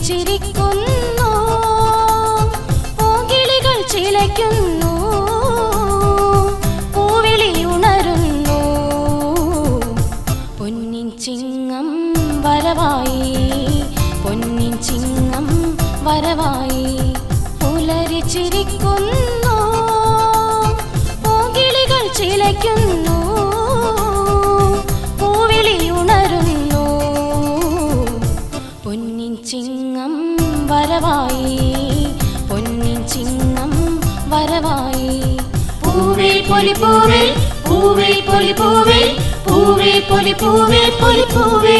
ചിരിക്കുന്നു, പൂങ്കിളികൾ ചിലയ്ക്കുന്നു, പൂവിളി ഉണരുന്നു. പൊന്നിൻ ചിങ്ങം വരവായി, പൊന്നിൻ ചിങ്ങം വരവായി. പുലരി ചിരിക്കുന്നു, പൂങ്കിളികൾ ചിലയ്ക്കുന്നു, പൂവിളി ഉണരുന്നു. പൊന്നിൻ ചിങ്ങം വരവായി, പൊന്നിൻ ചിങ്ങം വരവായി. പൂവേ പൊലി പൂവേ, പൂവേ പൊലി പൂവേ, പൂവേ പൊലി പൂവേ പൊലി പൂവേ,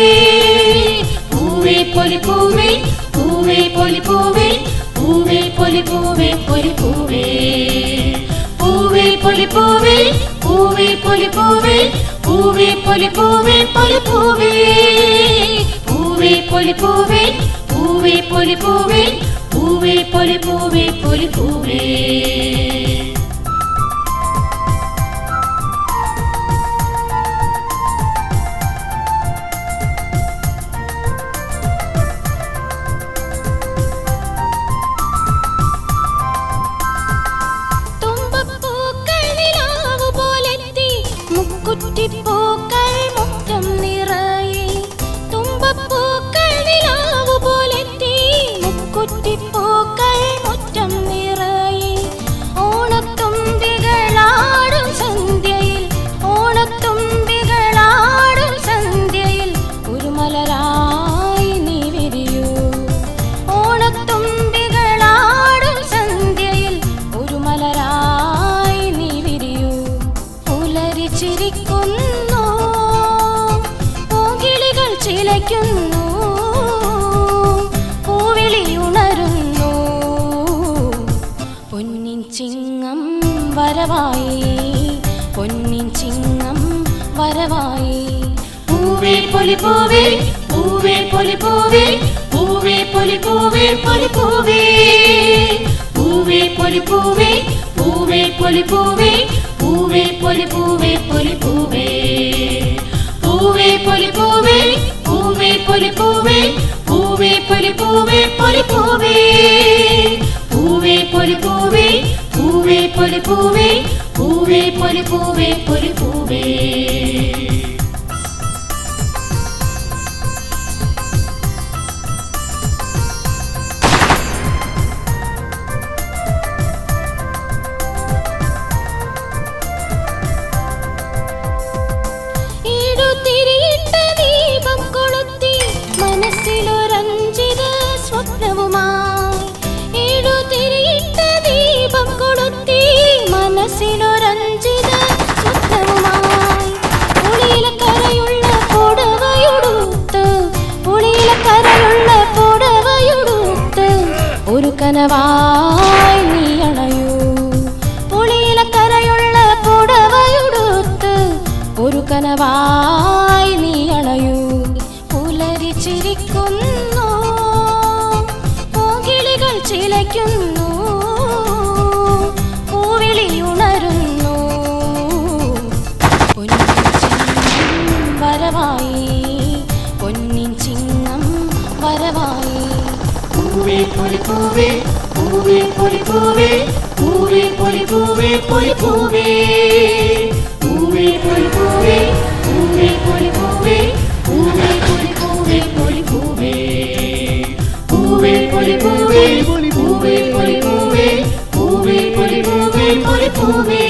പൂവേ പൊലി പൂവേ, പൂവേ പൊലി പൂവേ, പൂവേ പൊലി പൂവേ പൊലി പൂവേ, പൂവേ പൊലി പൂവേ, പൂവേ പൊലി പൂവേ, പൂവേ പൊലി പൂവേ പൊലി പൂവേ, പൂവേ പൊലി പൂവേ, പൂവേ പൊലി പൂവേ, പൂവേ പൊലി പൂവേ പൊലി പൂവേ. കുറ്റിപ്പൂക്കൾ മുറ്റം നിറയെ, തുമ്പപ്പൂക്കൾ നിലാവു പോലെത്തി, മുക്കുറ്റിപ്പൂക്കൾ മുറ്റം നിറയെ. ഓണത്തുമ്പികളാടും സന്ധ്യയിൽ, ഓണത്തുമ്പികളാടും സന്ധ്യയിൽ, ഒരു മലരായി നീ വിരിയൂ. ഓണത്തുമ്പികളാടും സന്ധ്യയിൽ, ഒരു മലരായി നീ വിരിയൂ. പുലരി ചിരിക്കുന്നു, പൂങ്കിളികൾ ചിലയ്ക്കുന്നു, പൂവിളി ഉണരുന്നു. പൊന്നിൻ ചിങ്ങം വരവായി, പൊന്നിൻ ചിങ്ങം വരവായി. പൂവേ പൊലി പൂവേ, പൂവേ പൊലി പൂവേ, പൂവേ പൊലി പൂവേ പൊലി പൂവേ, പൂവേ പൊലി പൂവേ, പൂവേ പൊലി പൂവേ, പൂവേ പൊലി പൂവേ പൊലി പൂവേ, പൂവേ പൊലി പൂവേ, പൂവേ പൊലി പൂവേ, പൂവേ പൊലി പൂവേ പൊലി പൂവേ, പൂവേ പൊലി പൂവേ, പൂവേ പൊലി പൂവേ, പൂവേ പൊലി പൂവേ പൊലി പൂവേ. തിരിയിട്ട ദീപം കൊളുത്തി മനസ്സിലൊരഞ്ചിത സ്വപ്നവുമായി, തിരിയിട്ട ദീപം കൊളുത്തി മനസ്സിലൊരഞ്ചിത സ്വപ്നവുമായി. പുളിയിലക്കരയുള്ള പുടവയുടുത്ത്, പുളിയിലക്കരയുള്ള പുടവയുടുത്ത്, ഒരു കനവായി നീ അണയൂ. പുളിയിലക്കരയുള്ള പുടവയുടുത്ത്, ഒരു കനവായി നീ അണയൂ. പുലരി ചിരിക്കുന്നു, പൂങ്കിളികൾ ചിലയ്ക്കുന്നു, പൂവിളി ഉണരുന്നു. പൊന്നിൻ ചിങ്ങം വരവായി, പൊന്നിൻ ചിങ്ങം വരവായി. പൂവേ പൊലി പൂവേ, പൂവേ പൊലി പൂവേ, പൂവേ പൊലി പൂവേ പൊലി പൂവേ, പൂവേ പൊലി പൂവേ, പൂവേ പൊലി പൂവേ, പൂവേ പൊലി പൂവേ പൊലി പൂവേ, പൂവേ പൊലി പൂവേ, പൂവേ പൊലി പൂവേ, പൂവേ പൊലി പൂവേ പൊലി പൂവേ.